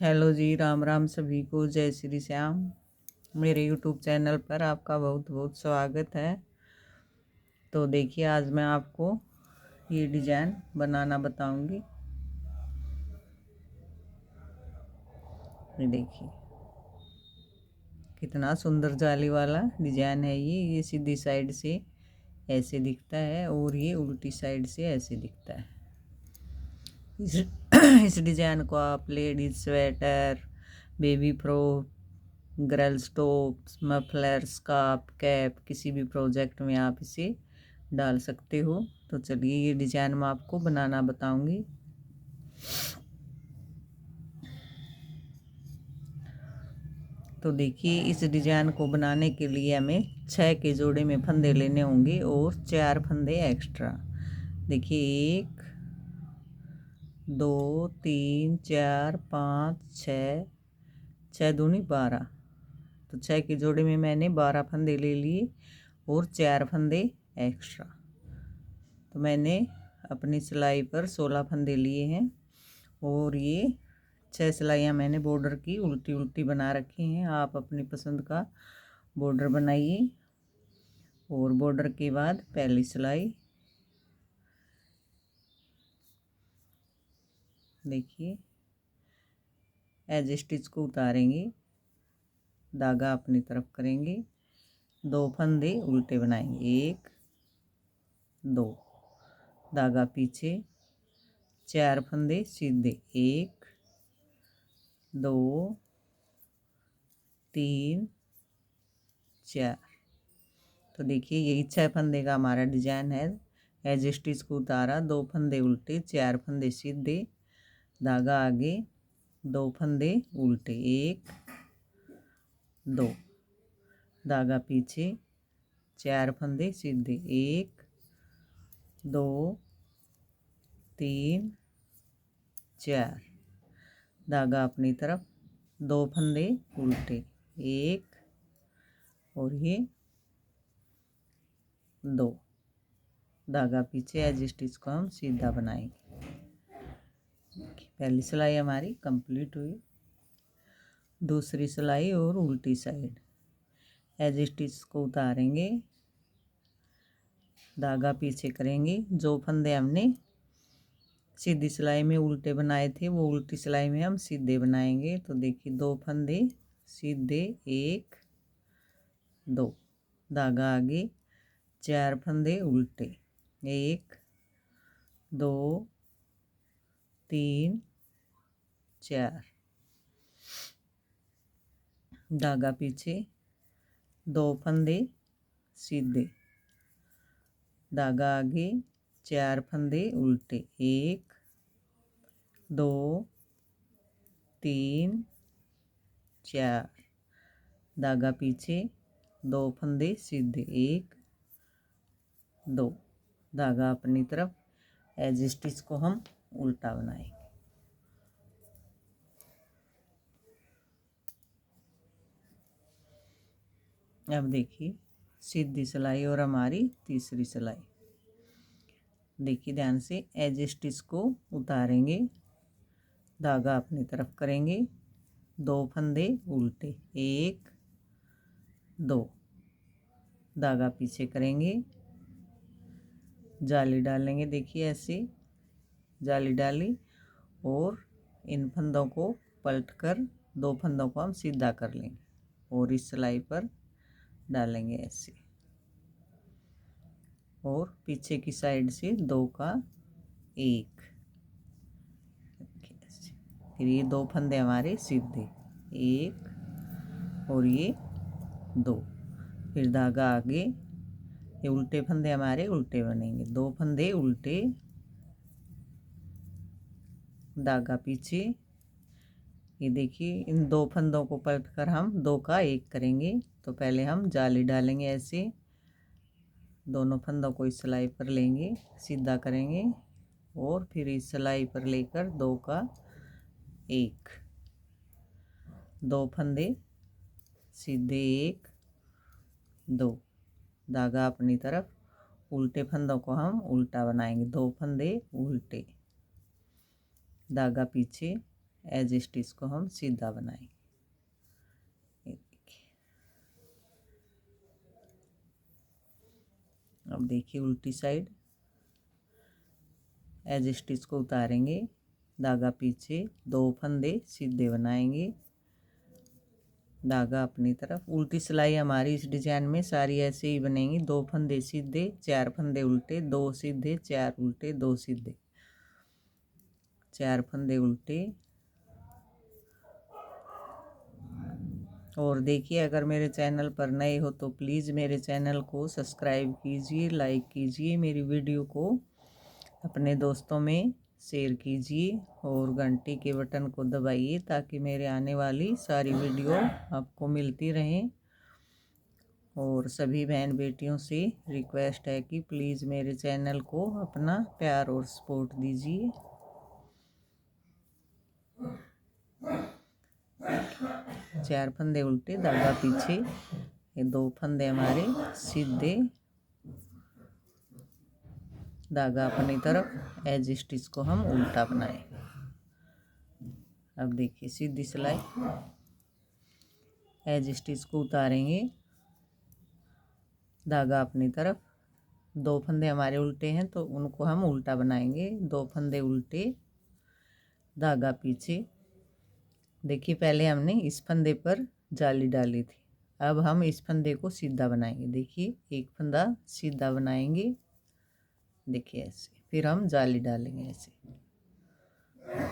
Hello जी, राम राम सभी को। जय श्री श्याम। मेरे यूट्यूब चैनल पर आपका बहुत बहुत स्वागत है। तो देखिए, आज मैं आपको ये डिज़ाइन बनाना बताऊंगी। ये देखिए कितना सुंदर जाली वाला डिज़ाइन है। ये सीधी साइड से ऐसे दिखता है और ये उल्टी साइड से ऐसे दिखता है। इस इस डिज़ाइन को आप ladies sweater, baby frock, girls tops, muffler, scarf, cap, किसी भी प्रोजेक्ट में आप इसे डाल सकते हो। तो चलिए, ये डिज़ाइन मैं आपको बनाना बताऊंगी। तो देखिए, इस डिज़ाइन को बनाने के लिए हमें 6 के जोड़े में फंदे लेने होंगे और 4 फंदे एक्स्ट्रा। देखिए 1 2 3 4 5 6, 6 दूनी 12। तो 6 के जोड़े में मैंने 12 फंदे ले लिए और 4 फंदे एक्स्ट्रा। तो मैंने अपनी सिलाई पर 16 फंदे लिए हैं और ये 6 सिलाइयाँ मैंने बॉर्डर की उल्टी उल्टी बना रखी हैं। आप अपनी पसंद का बॉर्डर बनाइए। और बॉर्डर के बाद पहली सिलाई देखिए, एज स्टिच को उतारेंगे, धागा अपनी तरफ करेंगे, 2 फंदे उल्टे बनाएंगे, 1 2, धागा पीछे, 4 फंदे सीधे, 1 2 3 4। तो देखिए, यही 6 फंदे का हमारा डिजाइन है। एज स्टिच को उतारा, 2 फंदे उल्टे, 4 फंदे सीधे, धागा आगे, 2 फंदे उल्टे, 1 2, धागा पीछे, 4 फंदे सीधे, 1 2 3 4, धागा अपनी तरफ, 2 फंदे उल्टे, 1 और ये 2, धागा पीछे। एज स्टिच को हम सीधा बनाएंगे। पहली सिलाई हमारी कंप्लीट हुई। दूसरी सिलाई और उल्टी साइड, एज स्टिच को उतारेंगे, धागा पीछे करेंगे, जो फंदे हमने सीधी सिलाई में उल्टे बनाए थे वो उल्टी सिलाई में हम सीधे बनाएंगे। तो देखिए, 2 फंदे सीधे, 1 2, धागा आगे, 4 फंदे उल्टे, 1 2 3 4, धागा पीछे, 2 फंदे सीधे, धागा आगे, 4 फंदे उल्टे, 1 2 3 4, धागा पीछे, 2 फंदे सीधे, 1 2, धागा अपनी तरफ। एज स्टिच को हम उल्टा बनाएंगे। अब देखिए, सीधी सिलाई और हमारी तीसरी सिलाई। देखिए ध्यान से, एज स्टिच को उतारेंगे, धागा अपनी तरफ करेंगे, 2 फंदे उल्टे, 1 2, धागा पीछे करेंगे, जाली डालेंगे। देखिए ऐसे जाली डाली और इन फंदों को पलटकर 2 फंदों को हम सीधा कर लेंगे और इस सिलाई पर डालेंगे ऐसे। और पीछे की साइड से 2 का 1, फिर ये 2 फंदे हमारे सीधे, 1 और ये 2, फिर धागा आगे, ये उल्टे फंदे हमारे उल्टे बनेंगे, 2 फंदे उल्टे, धागा पीछे। ये देखिए, इन 2 फंदों को पलटकर हम 2 का 1 करेंगे। तो पहले हम जाली डालेंगे ऐसे, दोनों फंदों को इस सिलाई पर लेंगे, सीधा करेंगे और फिर इस सिलाई पर लेकर 2 का 1, 2 फंदे सीधे, 1 2, धागा अपनी तरफ, उल्टे फंदों को हम उल्टा बनाएंगे, 2 फंदे उल्टे, धागा पीछे, एज स्टिच को हम सीधा बनाएंगे। ये देखिए, अब देखिए उल्टी साइड एज स्टिच को उतारेंगे, धागा पीछे, 2 फंदे सीधे बनाएंगे, धागा अपनी तरफ। उल्टी सिलाई हमारी इस डिजाइन में सारी ऐसे ही बनेंगी, 2 फंदे सीधे, 4 फंदे उल्टे, 2 सीधे, 4 उल्टे, 2 सीधे, 4 फंदे उल्टे। और देखिए, अगर मेरे चैनल पर नए हो तो प्लीज़ मेरे चैनल को सब्सक्राइब कीजिए, लाइक कीजिए, मेरी वीडियो को अपने दोस्तों में शेयर कीजिए और घंटी के बटन को दबाइए ताकि मेरे आने वाली सारी वीडियो आपको मिलती रहें। और सभी बहन बेटियों से रिक्वेस्ट है कि प्लीज़ मेरे चैनल को अपना प्यार और सपोर्ट दीजिए। 4 फंदे उल्टे, धागा पीछे, ये 2 फंदे हमारे सीधे, धागा अपनी तरफ, एज स्टिच को हम उल्टा बनाएं। अब देखिए सीधी सिलाई, एज स्टिच को उतारेंगे, धागा अपनी तरफ, 2 फंदे हमारे उल्टे हैं तो उनको हम उल्टा बनाएंगे, 2 फंदे उल्टे, धागा पीछे। देखिए पहले हमने इस फंदे पर जाली डाली थी, अब हम इस फंदे को सीधा बनाएंगे। देखिए एक फंदा सीधा बनाएंगे, देखिए ऐसे, फिर हम जाली डालेंगे ऐसे,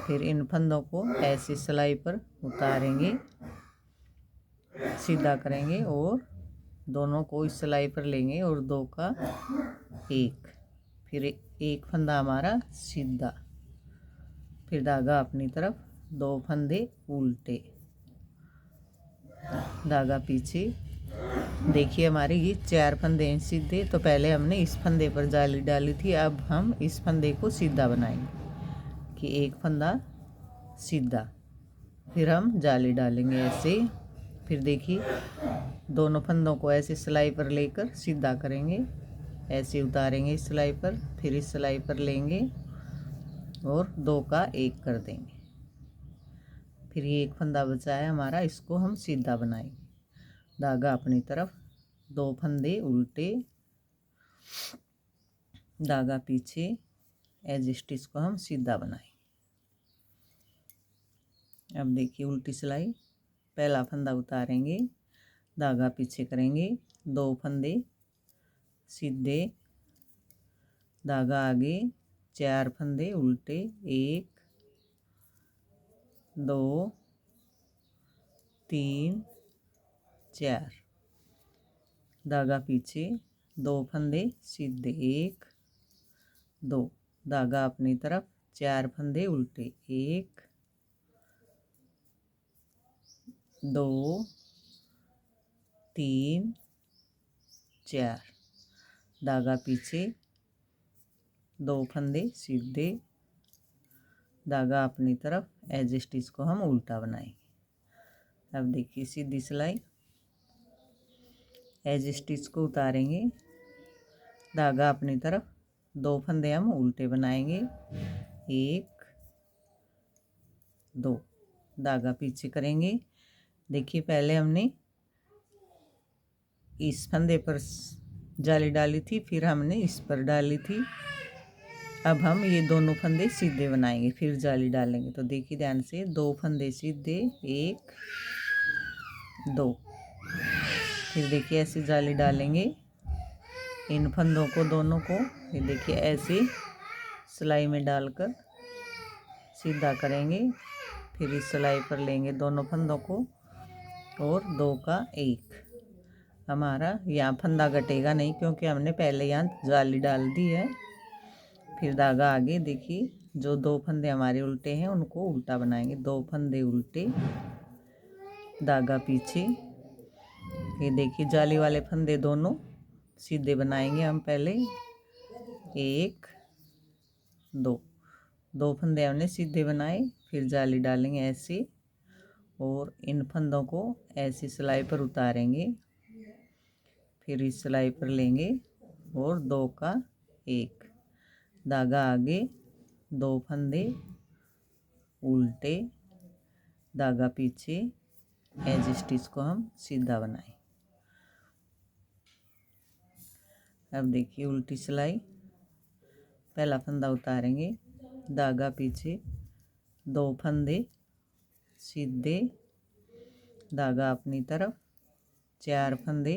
फिर इन फंदों को ऐसे सिलाई पर उतारेंगे, सीधा करेंगे और दोनों को इस सिलाई पर लेंगे और 2 का 1, फिर एक फंदा हमारा सीधा, फिर धागा अपनी तरफ, 2 फंदे उल्टे, धागा पीछे। देखिए हमारे ये 4 फंदे हैं सीधे, तो पहले हमने इस फंदे पर जाली डाली थी, अब हम इस फंदे को सीधा बनाएंगे कि एक फंदा सीधा, फिर हम जाली डालेंगे ऐसे। फिर देखिए दोनों फंदों को ऐसे सिलाई पर लेकर सीधा करेंगे, ऐसे उतारेंगे इस सिलाई पर, फिर इस सिलाई पर लेंगे और 2 का 1 कर देंगे। फिर ये एक फंदा बचा है हमारा, इसको हम सीधा बनाएंगे, धागा अपनी तरफ, 2 फंदे उल्टे, धागा पीछे, एज स्टिच को हम सीधा बनाएंगे। अब देखिए उल्टी सिलाई, पहला फंदा उतारेंगे, धागा पीछे करेंगे, 2 फंदे सीधे, धागा आगे, 4 फंदे उल्टे, 1 2 3 4, धागा पीछे, 2 फंदे सीधे, 1 2, धागा अपनी तरफ, 4 फंदे उल्टे, 1 2 3 4, धागा पीछे, 2 फंदे सीधे, धागा अपनी तरफ, एज स्टिच को हम उल्टा बनाएंगे। अब देखिए सीधी सिलाई, एज स्टिच को उतारेंगे, धागा अपनी तरफ, 2 फंदे हम उल्टे बनाएंगे, 1 2, धागा पीछे करेंगे। देखिए पहले हमने इस फंदे पर जाली डाली थी, फिर हमने इस पर डाली थी, अब हम ये दोनों फंदे सीधे बनाएंगे, फिर जाली डालेंगे। तो देखिए ध्यान से, 2 फंदे सीधे, 1 2, फिर देखिए ऐसे जाली डालेंगे, इन फंदों को दोनों को, ये देखिए ऐसे सिलाई में डालकर सीधा करेंगे, फिर इस सिलाई पर लेंगे दोनों फंदों को और 2 का 1, हमारा यहाँ फंदा घटेगा नहीं क्योंकि हमने पहले यहाँ जाली डाल दी है। फिर धागा आगे, देखिए जो 2 फंदे हमारे उल्टे हैं उनको उल्टा बनाएंगे, 2 फंदे उल्टे, धागा पीछे, ये देखिए जाली वाले फंदे दोनों सीधे बनाएंगे हम पहले, 1 2 फंदे हमने सीधे बनाए, फिर जाली डालेंगे ऐसे और इन फंदों को ऐसी सिलाई पर उतारेंगे, फिर इस सिलाई पर लेंगे और 2 का 1, धागा आगे, 2 फंदे उल्टे, धागा पीछे, एज स्टिच को हम सीधा बनाएं। अब देखिए उल्टी सिलाई, पहला फंदा उतारेंगे, धागा पीछे, 2 फंदे सीधे, धागा अपनी तरफ, 4 फंदे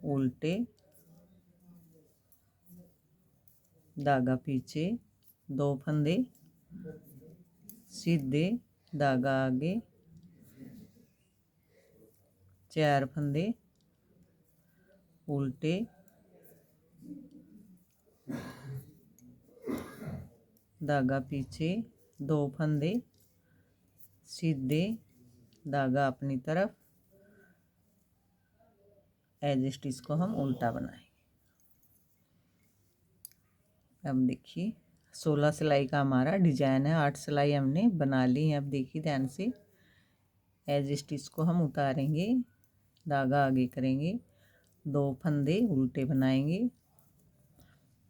उल्टे, धागा पीछे, 2 फंदे सीधे, धागा आगे, 4 फंदे उल्टे, धागा पीछे, 2 फंदे सीधे, धागा अपनी तरफ, एज स्टिच को हम उल्टा बनाएं। अब देखिए 16 सिलाई का हमारा डिजाइन है, 8 सिलाई हमने बना ली है। अब देखिए ध्यान से, एज स्टिच को हम उतारेंगे, धागा आगे करेंगे, 2 फंदे उल्टे बनाएंगे,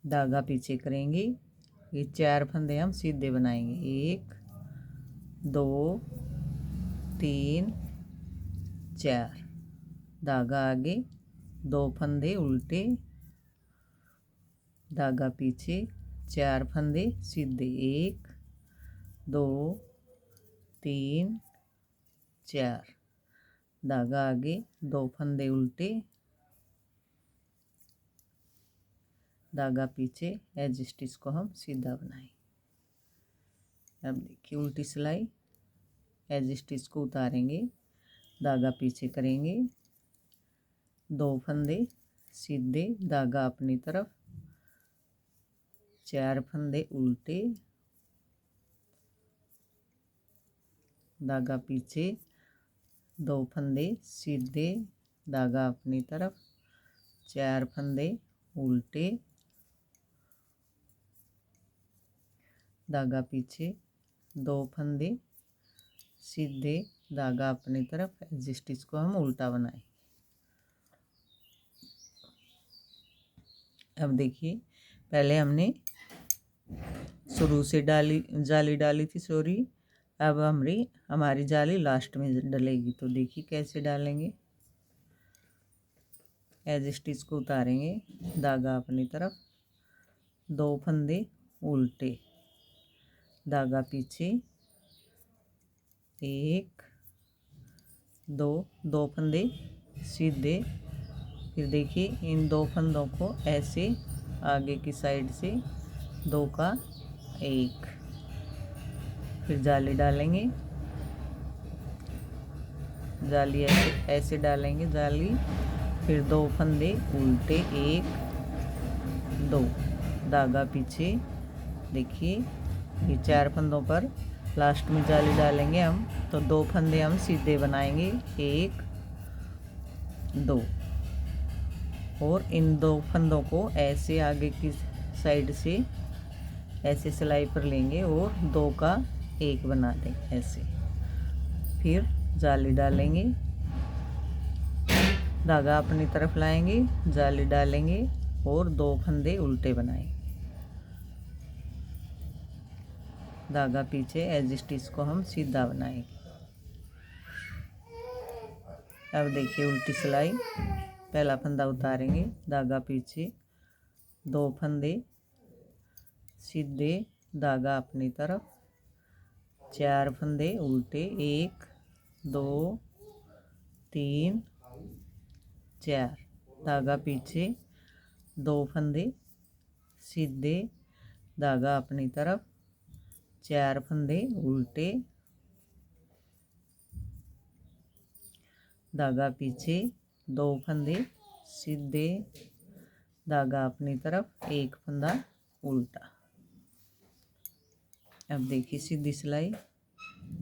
धागा पीछे करेंगे, ये 4 फंदे हम सीधे बनाएंगे, 1 2 3 4, धागा आगे, 2 फंदे उल्टे, धागा पीछे, 4 फंदे सीधे, 1 2 3 4, धागा आगे, 2 फंदे उल्टे, धागा पीछे, एज स्टिच को हम सीधा बनाएं। अब देखिए उल्टी सिलाई, एज स्टिच को उतारेंगे, धागा पीछे करेंगे, 2 फंदे सीधे, धागा अपनी तरफ, 4 फंदे उल्टे, धागा पीछे, 2 फंदे सीधे, धागा अपनी तरफ, 4 फंदे उल्टे, धागा पीछे, 2 फंदे सीधे, धागा अपनी तरफ, एज स्टिच को हम उल्टा बनाएं। अब देखिए पहले हमने शुरू से जाली डाली थी, सॉरी, अब हमारी जाली लास्ट में डलेगी। तो देखिए कैसे डालेंगे, एज स्टिच को उतारेंगे, धागा अपनी तरफ, 2 फंदे उल्टे, धागा पीछे, 1 2 फंदे सीधे, फिर देखिए इन 2 फंदों को ऐसे आगे की साइड से 2 का 1, फिर जाली डालेंगे, जाली ऐसे डालेंगे जाली, फिर 2 फंदे उल्टे, 1 2, धागा पीछे, देखिए ये 4 फंदों पर लास्ट में जाली डालेंगे हम, तो 2 फंदे हम सीधे बनाएंगे, 1 2, और इन 2 फंदों को ऐसे आगे की साइड से ऐसे सिलाई पर लेंगे और 2 का 1 बना दें ऐसे, फिर जाली डालेंगे, धागा अपनी तरफ लाएंगे, जाली डालेंगे और 2 फंदे उल्टे बनाएंगे, धागा पीछे, एज स्टिच को हम सीधा बनाएंगे। अब देखिए उल्टी सिलाई, पहला फंदा उतारेंगे, धागा पीछे, 2 फंदे सीधे, धागा अपनी तरफ, 4 फंदे उल्टे, 1 2 3 4, धागा पीछे, 2 फंदे सीधे, धागा अपनी तरफ, 4 फंदे उल्टे, धागा पीछे, 2 फंदे सीधे, धागा अपनी तरफ, 1 फंदा उल्टा। अब देखिए सीधी सिलाई,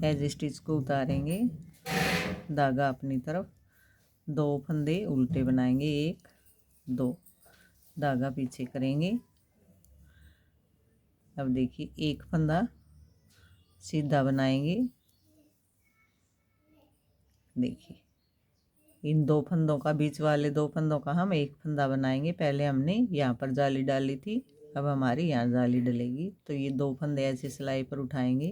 एज स्टिच को उतारेंगे, धागा अपनी तरफ, 2 फंदे उल्टे बनाएंगे, 1 2, धागा पीछे करेंगे। अब देखिए 1 फंदा सीधा बनाएंगे, देखिए इन 2 फंदों का, बीच वाले 2 फंदों का हम 1 फंदा बनाएंगे। पहले हमने यहाँ पर जाली डाली थी, अब हमारी यहाँ जाली डलेगी। तो ये 2 फंदे ऐसे सिलाई पर उठाएंगे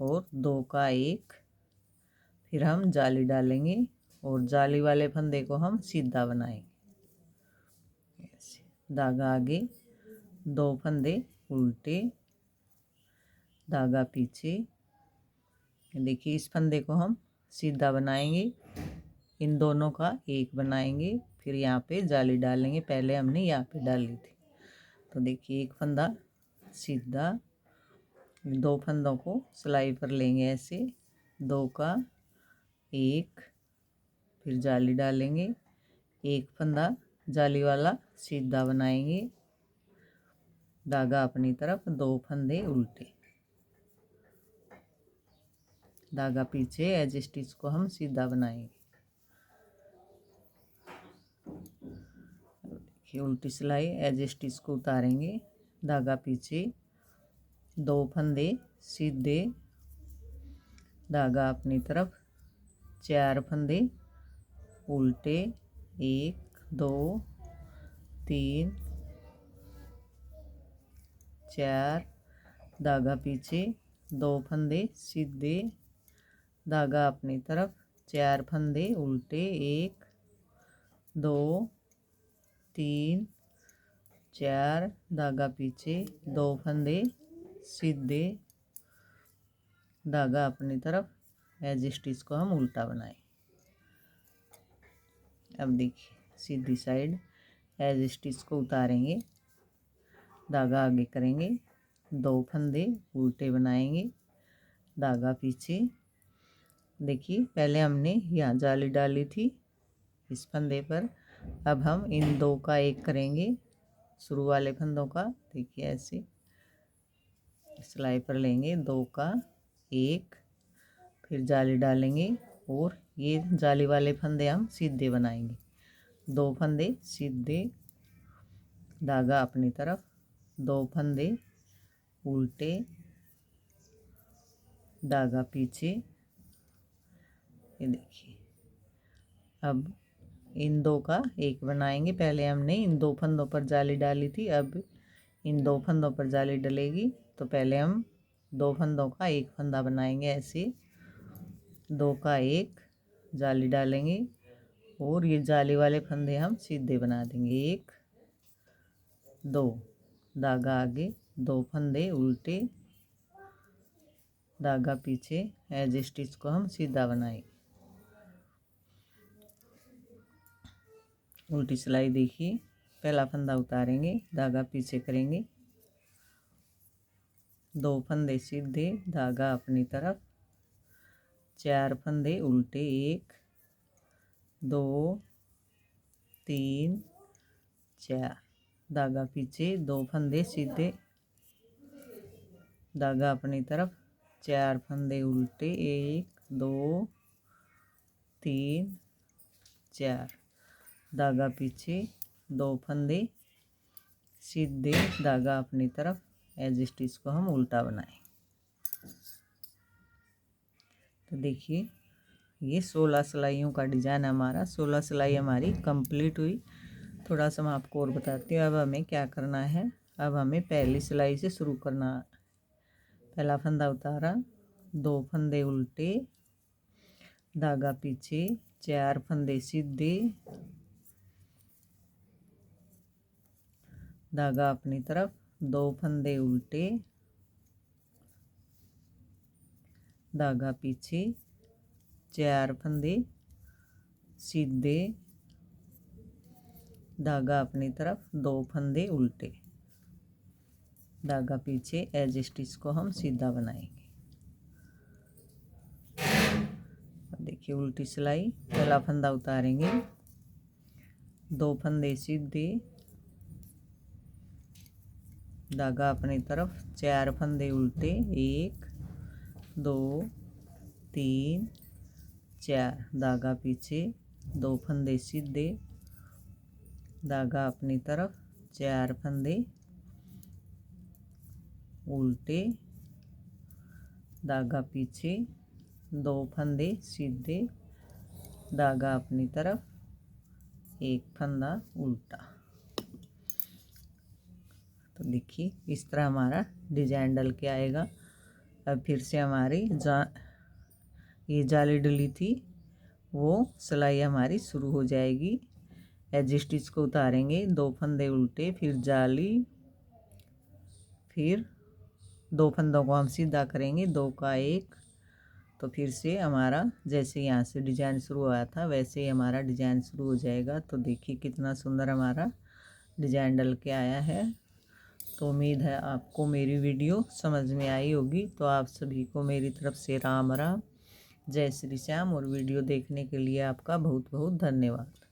और 2 का एक, फिर हम जाली डालेंगे और जाली वाले फंदे को हम सीधा बनाएंगे। धागा आगे, 2 फंदे उल्टे, धागा पीछे। देखिए इस फंदे को हम सीधा बनाएंगे, इन दोनों का एक बनाएंगे, फिर यहाँ पे जाली डालेंगे। पहले हमने यहाँ पे डाली थी। तो देखिए एक फंदा सीधा, 2 फंदों को सिलाई पर लेंगे ऐसे, 2 का एक, फिर जाली डालेंगे, एक फंदा जाली वाला सीधा बनाएंगे, धागा अपनी तरफ, 2 फंदे उल्टे, धागा पीछे, एज स्टिच को हम सीधा बनाएंगे। उल्टी सिलाई, एज स्टिच को उतारेंगे, धागा पीछे, 2 फंदे सीधे, धागा अपनी तरफ, 4 फंदे उल्टे, 1 2 3 4, धागा पीछे, 2 फंदे सीधे, धागा अपनी तरफ, 4 फंदे उल्टे, 1 2 3 4, धागा पीछे, 2 फंदे सीधे, धागा अपनी तरफ, एज स्टिच को हम उल्टा बनाए। अब देखिए सीधी साइड, एज स्टिच को उतारेंगे, धागा आगे करेंगे, 2 फंदे उल्टे बनाएंगे, धागा पीछे। देखिए पहले हमने यहाँ जाली डाली थी इस फंदे पर, अब हम इन 2 का एक करेंगे, शुरू वाले फंदों का। देखिए ऐसे सिलाई पर लेंगे, 2 का एक, फिर जाली डालेंगे और ये जाली वाले फंदे हम सीधे बनाएंगे, 2 फंदे सीधे, धागा अपनी तरफ, 2 फंदे उल्टे, धागा पीछे। ये देखिए अब इन 2 का एक बनाएंगे। पहले हमने इन 2 फंदों पर जाली डाली थी, अब इन 2 फंदों पर जाली डलेगी। तो पहले हम 2 फंदों का एक फंदा बनाएंगे ऐसे, 2 का एक, जाली डालेंगे और ये जाली वाले फंदे हम सीधे बना देंगे, 1 2, धागा आगे, 2 फंदे उल्टे, धागा पीछे, एज स्टिच को हम सीधा बनाएंगे। उल्टी सिलाई देखिए, पहला फंदा उतारेंगे, धागा पीछे करेंगे, 2 फंदे सीधे, धागा अपनी तरफ, 4 फंदे उल्टे, 1 2 3 4, धागा पीछे, 2 फंदे सीधे, धागा अपनी तरफ, 4 फंदे उल्टे, 1 2 3 4, धागा पीछे, 2 फंदे सीधे, धागा अपनी तरफ, एज स्टिच को हम उल्टा बनाएं। तो देखिए ये 16 सिलाइयों का डिज़ाइन हमारा, 16 सिलाई हमारी कंप्लीट हुई। थोड़ा सा मैं आपको और बताती हूँ। अब हमें क्या करना है, अब हमें पहली सिलाई से शुरू करना। पहला फंदा उतारा, 2 फंदे उल्टे, धागा पीछे, 4 फंदे सीधे, धागा अपनी तरफ, 2 फंदे उल्टे, धागा पीछे, 4 फंदे सीधे, धागा अपनी तरफ, 2 फंदे उल्टे, धागा पीछे, एज स्टिच को हम सीधा बनाएंगे। देखिए उल्टी सिलाई, पहला फंदा उतारेंगे, 2 फंदे सीधे, धागा अपनी तरफ, 4 फंदे उल्टे, 1 2 3 4, धागा पीछे, 2 फंदे सीधे, धागा अपनी तरफ, 4 फंदे उल्टे, धागा पीछे, 2 फंदे सीधे, धागा अपनी तरफ, 1 फंदा उल्टा। तो देखिए इस तरह हमारा डिजाइन डल के आएगा। अब फिर से हमारी ये जाली डली थी वो सिलाई हमारी शुरू हो जाएगी। एज स्टिच को उतारेंगे, 2 फंदे उल्टे, फिर जाली, फिर 2 फंदों को हम सीधा करेंगे, 2 का 1। तो फिर से हमारा जैसे यहाँ से डिजाइन शुरू हुआ था वैसे ही हमारा डिजाइन शुरू हो जाएगा। तो देखिए कितना सुंदर हमारा डिजाइन डल के आया है। तो उम्मीद है आपको मेरी वीडियो समझ में आई होगी। तो आप सभी को मेरी तरफ से राम राम, जय श्री श्याम। और वीडियो देखने के लिए आपका बहुत बहुत धन्यवाद।